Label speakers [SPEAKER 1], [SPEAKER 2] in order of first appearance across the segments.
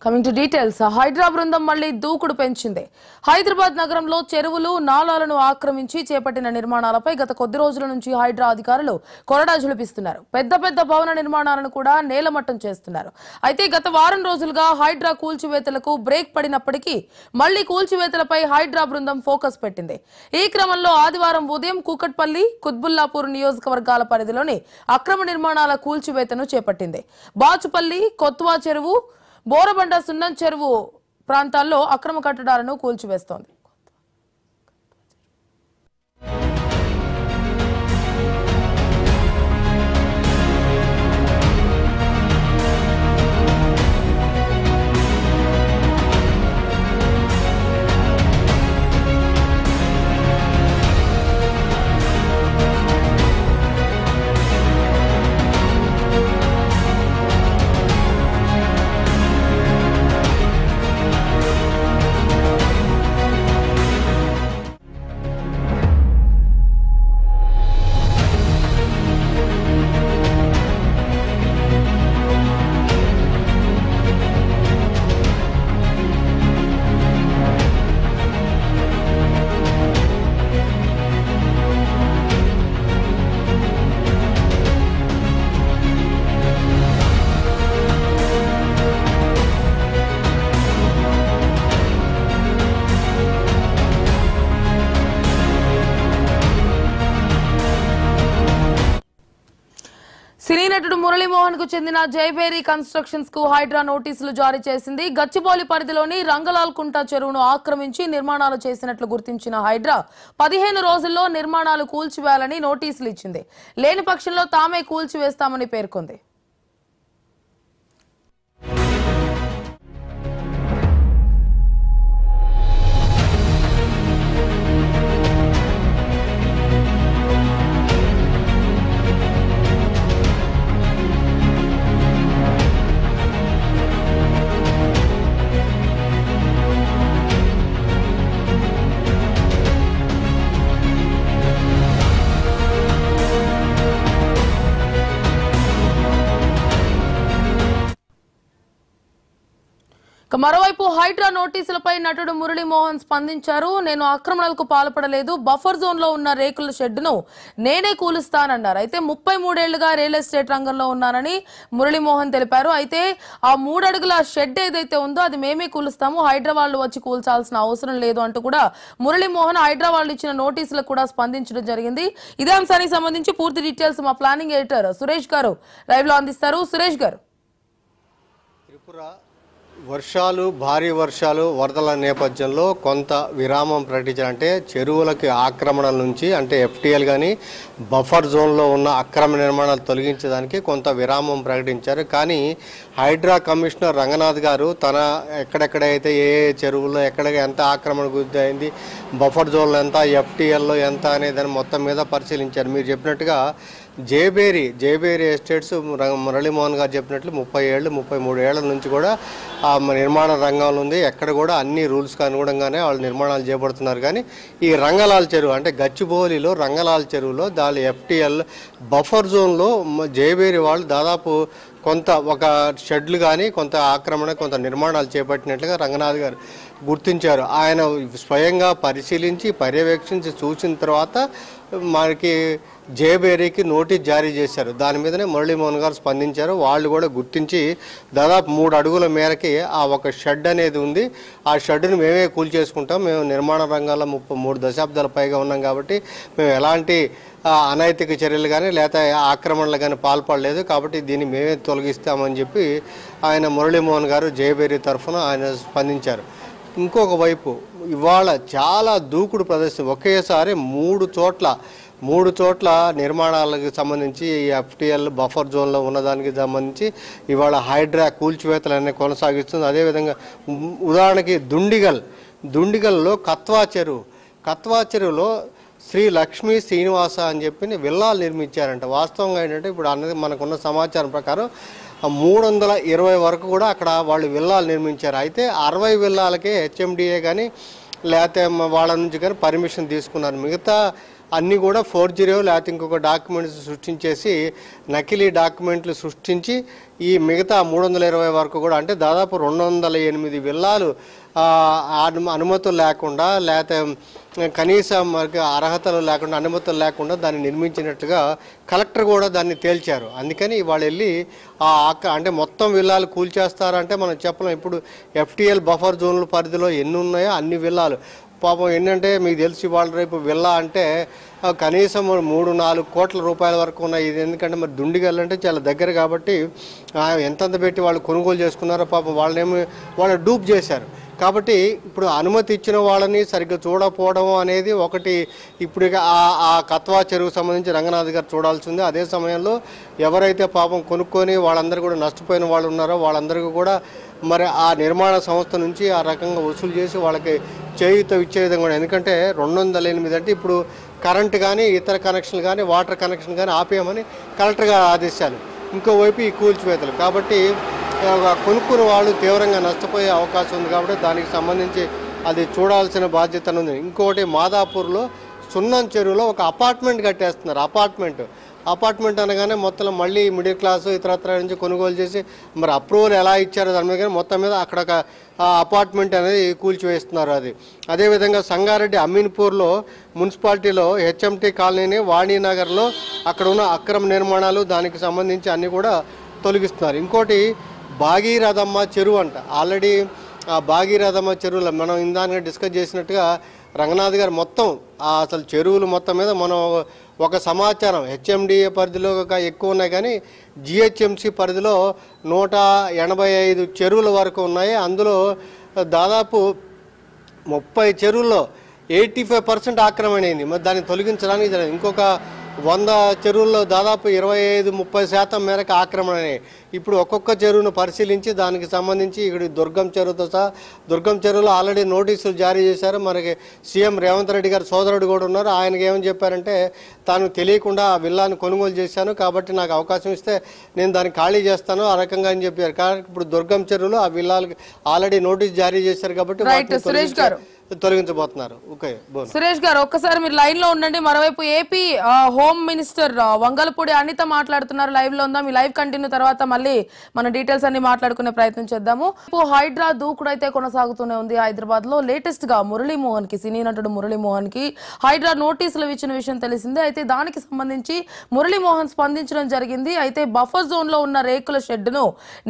[SPEAKER 1] Coming to details Hydraa బృందం మళ్లీ దూకుడు పెంచింది. హైదరాబాద్ నగరంలో చెరువులు నాలాలను ఆక్రమించి చేపట్టిన నిర్మాణాలపై గత కొద్ది రోజుల నుంచి హైడ్రా అధికారులు కొరడా జులిపిస్తున్నారు. పెద్ద పెద్ద భవన నిర్మాణాలను కూడా నేలమట్టం చేస్తున్నారు. అయితే గత వారం రోజులుగా హైడ్రా కూల్చివేతలకు బ్రేక్ పడినప్పటికీ మళ్లీ కూల్చివేతలపై హైడ్రా బృందం ఫోకస్ పెట్టింది. ఈ క్రమంలో ఆదివారం ఉదయం కూకట్పల్లి, కుత్బుల్లాపూర్ నియోజకవర్గాల పరిధిలోని అక్రమ నిర్మాణాల కూల్చివేతను చేపట్టింది. బాచుపల్లి, కొత్వా చెరువు, బోరబండ, సున్నం చెరువు ప్రాంతాల్లో అక్రమ కట్టడాలను కూల్చివేస్తోంది. సినీ నటుడు మురళీమోహన్ కు చెందిన జైబేరీ కన్స్ట్రక్షన్స్ కు హైడ్రా నోటీసులు జారీ చేసింది. గచ్చిబౌలి పరిధిలోని రంగలాల్ కుంట చెరువును ఆక్రమించి నిర్మాణాలు చేసినట్లు గుర్తించిన హైడ్రా 15 రోజుల్లో నిర్మాణాలు కూల్చివేయాలని నోటీసులు ఇచ్చింది. లేని పక్షంలో తామే కూల్చివేస్తామని పేర్కొంది. మరోవైపు హైడ్రా నోటీసులపై నటుడు మురళీమోహన్ స్పందించారు. నేను ఆక్రమణలకు పాల్పడలేదు, బఫర్ జోన్ లో ఉన్న రేకుల షెడ్డును నేనే కూలుస్తానన్నారు. అయితే 33 ఏళ్లుగా రియల్ ఎస్టేట్ రంగంలో ఉన్నానని మురళీమోహన్ తెలిపారు. అయితే ఆ 3 అడుగుల షెడ్ ఏదైతే ఉందో అది మేమే కూలుస్తాము, హైడ్రా వాళ్ళు వచ్చి కూల్చాల్సిన అవసరం లేదు అంటూ కూడా మురళీమోహన్ హైడ్రా వాళ్ళు ఇచ్చిన నోటీసులకు కూడా స్పందించడం జరిగింది. ఇదే అంశానికి సంబంధించి పూర్తి డీటెయిల్స్ మా ప్లానింగ్ ఎడిటర్ సురేష్ గారు లైవ్ లో అందిస్తారు. సురేష్ గారు,
[SPEAKER 2] భారీ వర్షాలు, వరదల నేపథ్యంలో కొంత విరామం ప్రకటించారంటే చెరువులకి ఆక్రమణల నుంచి అంటే ఎఫ్టీఎల్ కానీ బఫర్ జోన్లో ఉన్న అక్రమ నిర్మాణాలు తొలగించడానికి కొంత విరామం ప్రకటించారు. కానీ హైడ్రా కమిషనర్ రంగనాథ్ గారు తన ఎక్కడెక్కడైతే ఏ చెరువుల్లో ఎక్కడ ఎంత ఆక్రమణ గురి అయింది, బఫర్ జోన్లో ఎంత, ఎఫ్టీఎల్లో ఎంత అనేదాన్ని మొత్తం మీద పరిశీలించారు. మీరు చెప్పినట్టుగా జైబేరీ ఎస్టేట్స్ మురళీమోహన్ గారు చెప్పినట్లు 33 ఏళ్ల నుంచి కూడా ఆ నిర్మాణ రంగంలో ఉంది. ఎక్కడ కూడా అన్ని రూల్స్కి అనుగుణంగానే వాళ్ళు నిర్మాణాలు చేపడుతున్నారు. కానీ ఈ రంగలాల్ చెరువు అంటే గచ్చిబౌలిలో రంగలాల్ చెరువులో దాని ఎఫ్టీఎల్ బఫర్ జోన్లో జైబేరీ వాళ్ళు దాదాపు కొంత ఒక షెడ్లు కానీ కొంత ఆక్రమణ కొంత నిర్మాణాలు చేపట్టినట్లుగా రంగనాథ్ గారు గుర్తించారు. ఆయన స్వయంగా పరిశీలించి పర్యవేక్షించి చూసిన తర్వాత మనకి జైబేరీకి నోటీస్ జారీ చేశారు. దాని మీదనే మురళీమోహన్ గారు స్పందించారు. వాళ్ళు కూడా గుర్తించి దాదాపు 3 అడుగుల మేరకి ఆ ఒక షెడ్ అనేది ఉంది, ఆ షెడ్ని మేమే కూల్చేసుకుంటాం, మేము నిర్మాణ రంగాల్లో 33 దశాబ్దాల పైగా ఉన్నాం కాబట్టి మేము ఎలాంటి అనైతిక చర్యలు కానీ లేకపోతే ఆక్రమణలు కానీ పాల్పడలేదు, కాబట్టి దీన్ని మేమే తొలగిస్తామని చెప్పి ఆయన మురళీమోహన్ గారు జైబేరీ తరఫున ఆయన స్పందించారు. ఇంకొక వైపు ఇవాళ చాలా దూకుడు ప్రదర్శన, ఒకేసారి 3 చోట్ల నిర్మాణాలకు సంబంధించి ఎఫ్టీఎల్ బఫర్ జోన్లో ఉన్నదానికి సంబంధించి ఇవాళ హైడ్రా కూల్చివేతలన్నీ కొనసాగిస్తుంది. అదేవిధంగా ఉదాహరణకి దుండిగల్లో కత్వా చెరువులో శ్రీ లక్ష్మీ శ్రీనివాస అని చెప్పి విల్లాలు నిర్మించారంట. వాస్తవంగా ఏంటంటే ఇప్పుడు అన్నది మనకున్న సమాచారం ప్రకారం 320 వరకు కూడా అక్కడ వాళ్ళు విల్లాలు నిర్మించారు. అయితే 60 విల్లాలకే హెచ్ఎండిఏ కానీ లేకపోతే వాళ్ళ నుంచి కానీ పర్మిషన్ తీసుకున్నారు. మిగతా అన్నీ కూడా ఫోర్జరీ లేకపోతే ఇంకొక డాక్యుమెంట్స్ సృష్టించేసి నకిలీ డాక్యుమెంట్లు సృష్టించి ఈ మిగతా 320 వరకు కూడా అంటే దాదాపు 208 విల్లాలు అనుమతులు లేకుండా లేకపోతే కనీసం మనకి అర్హతలు లేకుండా అనుమతులు లేకుండా దాన్ని నిర్మించినట్టుగా కలెక్టర్ కూడా దాన్ని తేల్చారు. అందుకని వాళ్ళు వెళ్ళి అంటే మొత్తం విల్లాలు కూల్చేస్తారంటే మనం చెప్పలేం. ఇప్పుడు FTL బఫర్ జోన్ల పరిధిలో ఎన్ని ఉన్నాయో అన్ని విల్లాలు పాపం ఏంటంటే మీకు తెలిసి వాళ్ళ రేపు విల్లా అంటే కనీసం 3-4 కోట్ల రూపాయల వరకు ఉన్నాయి. ఇది ఎందుకంటే మరి దుండిగల్ అంటే చాలా దగ్గర కాబట్టి ఎంతంత పెట్టి వాళ్ళు కొనుగోలు చేసుకున్నారో పాపం వాళ్ళని డూప్ చేశారు. కాబట్టి ఇప్పుడు అనుమతి ఇచ్చిన వాళ్ళని సరిగ్గా చూడకపోవడం అనేది ఒకటి. ఇప్పుడు ఆ కత్వా చెరువుకు సంబంధించి రంగనాథ్ గారు చూడాల్సింది. అదే సమయంలో ఎవరైతే పాపం కొనుక్కొని వాళ్ళందరూ కూడా నష్టపోయిన వాళ్ళు ఉన్నారో వాళ్ళందరికీ కూడా మరి ఆ నిర్మాణ సంస్థ నుంచి ఆ రకంగా వసూలు చేసి వాళ్ళకి చేయూత ఇచ్చే విధంగా కూడా. ఎందుకంటే 208 అంటే ఇప్పుడు కరెంటు కానీ ఇతర కనెక్షన్లు కానీ వాటర్ కనెక్షన్ కానీ ఆపేయమని కలెక్టర్ గారు ఆదేశాలు. ఇంకోవైపు ఈ కూల్చివేతలు కాబట్టి కొనుక్కున్న వాళ్ళు తీవ్రంగా నష్టపోయే అవకాశం ఉంది. కాబట్టి దానికి సంబంధించి అది చూడాల్సిన బాధ్యత ఉంది. ఇంకోటి మాదాపూర్లో సున్నం చెరువులో ఒక అపార్ట్మెంట్ కట్టేస్తున్నారు. అపార్ట్మెంట్ అనగానే మొత్తం మళ్ళీ మిడిల్ క్లాసు ఇతరత్ర నుంచి కొనుగోలు చేసి మరి అప్రూవల్ ఎలా ఇచ్చారో దాని మీద కానీ మొత్తం మీద అక్కడ అపార్ట్మెంట్ అనేది కూల్చివేస్తున్నారు. అదేవిధంగా సంగారెడ్డి అమీన్పూర్లో మున్సిపాలిటీలో HMT కాలనీని వాణీనగర్లో అక్కడ ఉన్న అక్రమ నిర్మాణాలు దానికి సంబంధించి అన్నీ కూడా తొలగిస్తున్నారు. ఇంకోటి భాగీరథమ్మ చెరువు అంట. ఆల్రెడీ ఆ భాగీరథమ్మ చెరువులో మనం ఇందాక డిస్కస్ చేసినట్టుగా రంగనాథ్ గారు మొత్తం అసలు చెరువులు మొత్తం మీద మనం ఒక సమాచారం HMDA పరిధిలో ఎక్కువ ఉన్నాయి కానీ GHMC పరిధిలో 185 చెరువుల వరకు ఉన్నాయి. అందులో దాదాపు 30 చెరువుల్లో 85% ఆక్రమణైంది. మరి దాన్ని తొలగించడానికి ఇంకొక 100 చెరువుల్లో దాదాపు 25-30% మేరకు ఆక్రమణైనాయి. ఇప్పుడు ఒక్కొక్క చెరువును పరిశీలించి దానికి సంబంధించి ఇక్కడ దుర్గం చెరువుతో సహా దుర్గం చెరువులో ఆల్రెడీ నోటీసులు జారీ చేశారు. మనకి సీఎం రేవంత్ రెడ్డి గారు సోదరుడు కూడా ఉన్నారు. ఆయనకి ఏమని చెప్పారంటే తాను తెలియకుండా ఆ విల్లాను కొనుగోలు చేశాను కాబట్టి నాకు అవకాశం ఇస్తే నేను దాన్ని ఖాళీ చేస్తాను ఆ రకంగా అని చెప్పారు. కానీ ఇప్పుడు దుర్గం చెరువులో ఆ విల్లాలకు ఆల్రెడీ నోటీస్ జారీ చేశారు కాబట్టి తొలగించబోతున్నారు. ఓకే
[SPEAKER 1] సురేష్ గారు ఒక్కసారి మీరు లైన్ లో ఉండండి. మరోవైపు AP home minister Vangalapudi Anitha మాట్లాడుతున్నారు. లైవ్ లో ఉందాం. ఈ లైవ్ కంటిన్యూ తర్వాత మళ్ళీ మన డీటెయిల్స్ అన్ని మాట్లాడుకునే ప్రయత్నం చేద్దాము. హైడ్రా దూకుడు అయితే కొనసాగుతూనే ఉంది. హైదరాబాద్ లో లేటెస్ట్ గా మురళీమోహన్ కి సినీ నటుడు మురళీమోహన్ కి హైడ్రా నోటీసులు ఇచ్చిన విషయం తెలిసిందే. అయితే దానికి సంబంధించి మురళీమోహన్ స్పందించడం జరిగింది. అయితే బఫర్ జోన్ లో ఉన్న రేకుల షెడ్ ను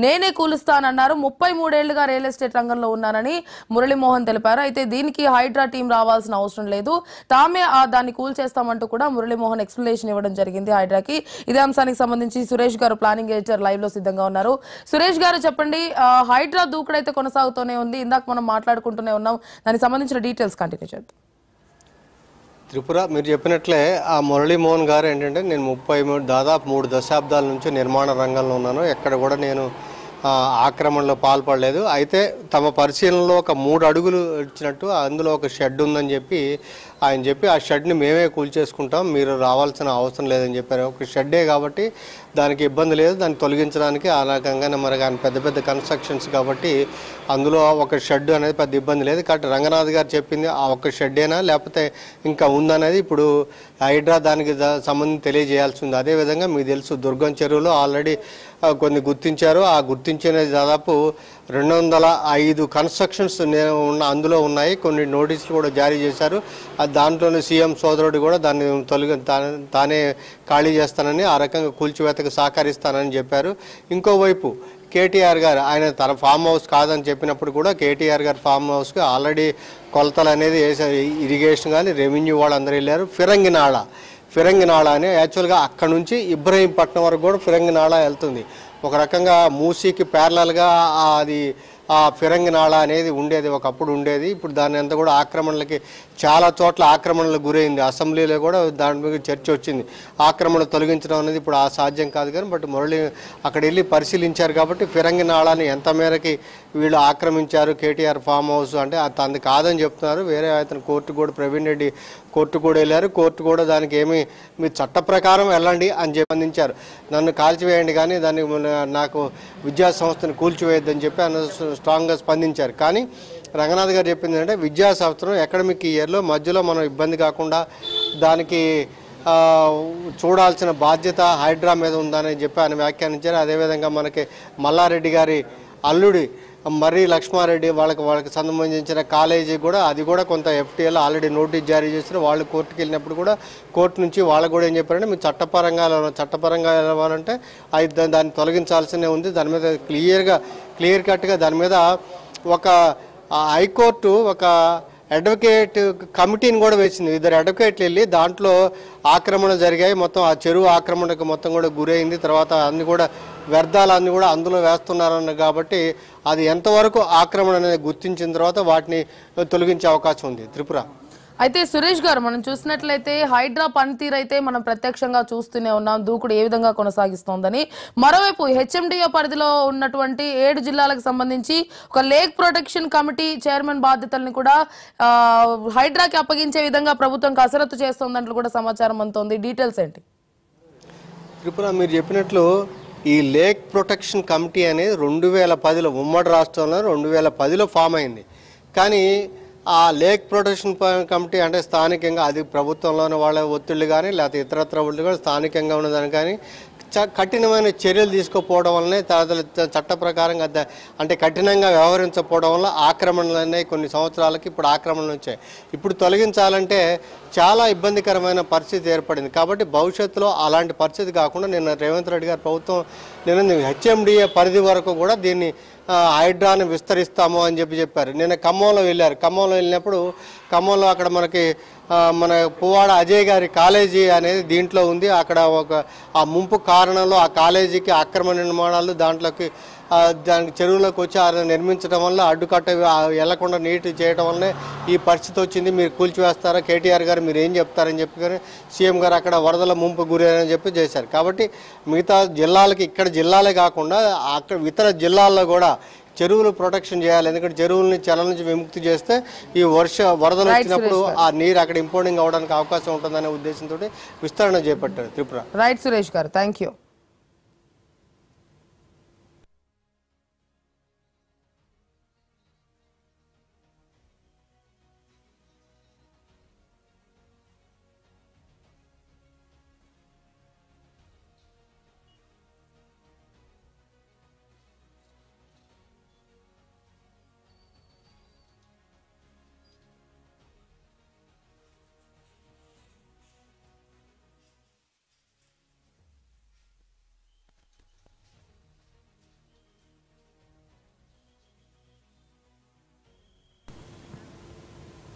[SPEAKER 1] నేనే కూలుస్తానన్నారు. 33 ఏళ్లుగా రియల్ ఎస్టేట్ రంగంలో ఉన్నానని మురళీమోహన్ తెలిపారు. అయితే దీనికి హైడ్రా టీం రావాల్సిన అవసరం లేదు, తామే దాన్ని కూల్ చేస్తామంటూ కూడా మురళీమోహన్ ఎక్స్ప్లెనేషన్ ఇవ్వడం జరిగింది హైడ్రాకి. ఇదే అంశానికి సంబంధించి సురేష్ గారు ప్లానింగ్ ఎడిటర్ లైవ్ లో సిద్ధంగా ఉన్నారు. సురేష్ గారు చెప్పండి, హైడ్రా దూకుడైతే కొనసాగుతూనే ఉంది. ఇందాక మనం మాట్లాడుకుంటూనే ఉన్నాం. దానికి సంబంధించిన డీటెయిల్స్ కంటిన్యూ చేద్దాం.
[SPEAKER 2] త్రిపుర మీరు చెప్పినట్లే ఆ మురళీమోహన్ గారు ఏంటంటే నేను దాదాపు 3 దశాబ్దాల నుంచి నిర్మాణ రంగంలో ఉన్నాను. ఎక్కడ కూడా నేను ఆక్రమణలో పాల్పడలేదు. అయితే తమ పరిశీలనలో ఒక 3 అడుగులు ఇచ్చినట్టు అందులో ఒక షెడ్ ఉందని చెప్పి ఆ షెడ్ని మేమే కూల్చేసుకుంటాం, మీరు రావాల్సిన అవసరం లేదని చెప్పారు. ఒక షెడ్డే కాబట్టి దానికి ఇబ్బంది లేదు, దాన్ని తొలగించడానికి ఆ రకంగానే మరి కానీ పెద్ద కన్స్ట్రక్షన్స్ కాబట్టి అందులో ఒక షెడ్ అనేది పెద్ద ఇబ్బంది లేదు. కాబట్టి రంగనాథ్ గారు చెప్పింది ఆ ఒక షెడ్డేనా లేకపోతే ఇంకా ఉందనేది ఇప్పుడు హైడ్రా దానికి సంబంధించి తెలియజేయాల్సి ఉంది. అదేవిధంగా మీకు తెలుసు దుర్గం చెరువులో ఆల్రెడీ కొన్ని గుర్తించారు. ఆ గుర్తించినది దాదాపు 205 కన్స్ట్రక్షన్స్ అందులో ఉన్నాయి. కొన్ని నోటీసులు కూడా జారీ చేశారు. దాంట్లోనే సీఎం సోదరుడు కూడా దాన్ని తానే ఖాళీ చేస్తానని ఆ రకంగా కూల్చివేతకు సహకరిస్తానని చెప్పారు. ఇంకోవైపు కేటీఆర్ గారు ఆయన తన ఫామ్ హౌస్ కాదని చెప్పినప్పుడు కూడా కేటీఆర్ గారు ఫామ్ హౌస్కి ఆల్రెడీ కొలతలు అనేది వేసారు. ఇరిగేషన్ కానీ రెవెన్యూ వాళ్ళందరూ వెళ్ళారు. ఫిరంగినాళ అని యాక్చువల్గా అక్కడ నుంచి ఇబ్రహీంపట్నం వరకు కూడా ఫిరంగినాళ వెళ్తుంది. ఒక రకంగా మూసీకి ప్యారలల్గా అది ఆ ఫిరంగినాళ అనేది ఉండేది, ఒకప్పుడు ఉండేది. ఇప్పుడు దాని అంతా కూడా ఆక్రమణలకి చాలా చోట్ల ఆక్రమణలకు గురైంది. అసెంబ్లీలో కూడా దాని మీద చర్చ వచ్చింది. ఆక్రమణ తొలగించడం అనేది ఇప్పుడు సాధ్యం కాదు కానీ బట్ మురళి అక్కడ వెళ్ళి పరిశీలించారు కాబట్టి ఫిరంగినాళాన్ని ఎంత మేరకి వీళ్ళు ఆక్రమించారు కేటీఆర్ ఫామ్ హౌస్ అంటే తనది కాదని చెప్తున్నారు. వేరే అతను కోర్టు కూడా ప్రవీణ్ రెడ్డి కోర్టు కూడా వెళ్ళారు. కోర్టు కూడా దానికి ఏమి మీ చట్ట ప్రకారం వెళ్ళండి అని చెప్పందించారు. నన్ను కాల్చివేయండి కానీ దాన్ని నాకు విద్యా సంస్థను కూల్చివేయద్దని చెప్పి స్ట్రాంగ్గా స్పందించారు. కానీ రంగనాథ్ గారు చెప్పింది అంటే విద్యా సంవత్సరం అకాడమిక్ ఇయర్లో మధ్యలో మనం ఇబ్బంది కాకుండా దానికి చూడాల్సిన బాధ్యత హైడ్రా మీద ఉందని చెప్పి ఆయన వ్యాఖ్యానించారు. అదేవిధంగా మనకి మల్లారెడ్డి గారి అల్లుడి మర్రి లక్ష్మారెడ్డి వాళ్ళకి సంబంధించిన కాలేజీ కూడా అది కూడా కొంత ఎఫ్టీఎల్ ఆల్రెడీ నోటీస్ జారీ చేస్తారు. వాళ్ళు కోర్టుకి వెళ్ళినప్పుడు కూడా కోర్టు నుంచి వాళ్ళకు కూడా ఏం చెప్పారంటే మీరు చట్టపరంగా వెళ్ళాలంటే అది దాన్ని తొలగించాల్సినే ఉంది. దాని మీద క్లియర్ కట్గా దాని మీద ఒక హైకోర్టు ఒక అడ్వకేట్ కమిటీని కూడా వేసింది. ఇద్దరు అడ్వకేట్లు వెళ్ళి దాంట్లో ఆక్రమణ జరిగాయి, మొత్తం ఆ చెరువు ఆక్రమణకు మొత్తం కూడా గురైంది, తర్వాత అన్ని కూడా వ్యర్థాలన్నీ కూడా అందులో వేస్తున్నారన్న కాబట్టి అది ఎంతవరకు ఆక్రమణ అనేది గుర్తించిన తర్వాత వాటిని తొలగించే అవకాశం ఉంది. త్రిపుర
[SPEAKER 1] అయితే సురేష్ గారు, మనం చూసినట్లయితే హైడ్రా పనితీరు అయితే మనం ప్రత్యక్షంగా చూస్తూనే ఉన్నాం, దూకుడు ఏ విధంగా కొనసాగిస్తోందని. మరోవైపు హెచ్ఎండిఏ పరిధిలో ఉన్నటువంటి 7 జిల్లాలకు సంబంధించి ఒక లేక్ ప్రొటెక్షన్ కమిటీ చైర్మన్ బాధ్యతల్ని కూడా హైడ్రాకి అప్పగించే విధంగా ప్రభుత్వం కసరత్తు చేస్తోందంటూ కూడా సమాచారం అందుతోంది. డీటెయిల్స్ ఏంటి?
[SPEAKER 2] త్రిపుర, మీరు చెప్పినట్లు ఈ లేక్ ప్రొటెక్షన్ కమిటీ అనేది 2010లో ఉమ్మడి రాష్ట్రంలో 2010లో ఫామ్ అయింది. కానీ ఆ లేక్ ప్రొటెక్షన్ కమిటీ అంటే స్థానికంగా అది ప్రభుత్వంలోని వాళ్ళ ఒత్తిళ్లు కానీ లేకపోతే ఇతరత్ర ఒత్తిళ్లు కానీ స్థానికంగా ఉన్నదాని కానీ కఠినమైన చర్యలు తీసుకోకపోవడం వల్లనే చట్ట ప్రకారంగా అంటే కఠినంగా వ్యవహరించకపోవడం వల్ల ఆక్రమణలు అనేవి కొన్ని సంవత్సరాలకి ఇప్పుడు ఆక్రమణలు వచ్చాయి. ఇప్పుడు తొలగించాలంటే చాలా ఇబ్బందికరమైన పరిస్థితి ఏర్పడింది. కాబట్టి భవిష్యత్తులో అలాంటి పరిస్థితి కాకుండా నిన్న రేవంత్ రెడ్డి గారి ప్రభుత్వం నిన్న హెచ్ఎండిఏ పరిధి వరకు కూడా దీన్ని హైడ్రాని విస్తరిస్తాము అని చెప్పారు. నిన్న ఖమ్మంలో వెళ్ళారు. ఖమ్మంలో వెళ్ళినప్పుడు ఖమ్మంలో అక్కడ మనకి మన పువ్వాడ అజయ్ గారి కాలేజీ అనేది దీంట్లో ఉంది. అక్కడ ఆ ముంపు కారణంలో ఆ కాలేజీకి ఆక్రమణ నిర్మాణాలు దాంట్లోకి దానికి చెరువులోకి వచ్చి నిర్మించడం వల్ల అడ్డుకట్ట వెళ్లకుండా నీటి చేయడం వల్లనే ఈ పరిస్థితి వచ్చింది. మీరు కూల్చివేస్తారా కేటీఆర్ గారు, మీరు ఏం చెప్తారని చెప్పి సీఎం గారు అక్కడ వరదల ముంపు గురని చెప్పి చేశారు. కాబట్టి మిగతా జిల్లాలకి ఇక్కడ జిల్లాలే కాకుండా అక్కడ ఇతర జిల్లాల్లో కూడా చెరువులు ప్రొటెక్షన్ చేయాలి. ఎందుకంటే చెరువులని చలన నుంచి విముక్తి చేస్తే ఈ వరదలు వచ్చినప్పుడు ఆ నీరు అక్కడ ఇంపోర్టింగ్ అవడానికి అవకాశం ఉంటుందనే ఉద్దేశంతో విస్తరణ చేపట్టారు. త్రిపుర.
[SPEAKER 1] రైట్ సురేష్ గారు, థ్యాంక్ యూ.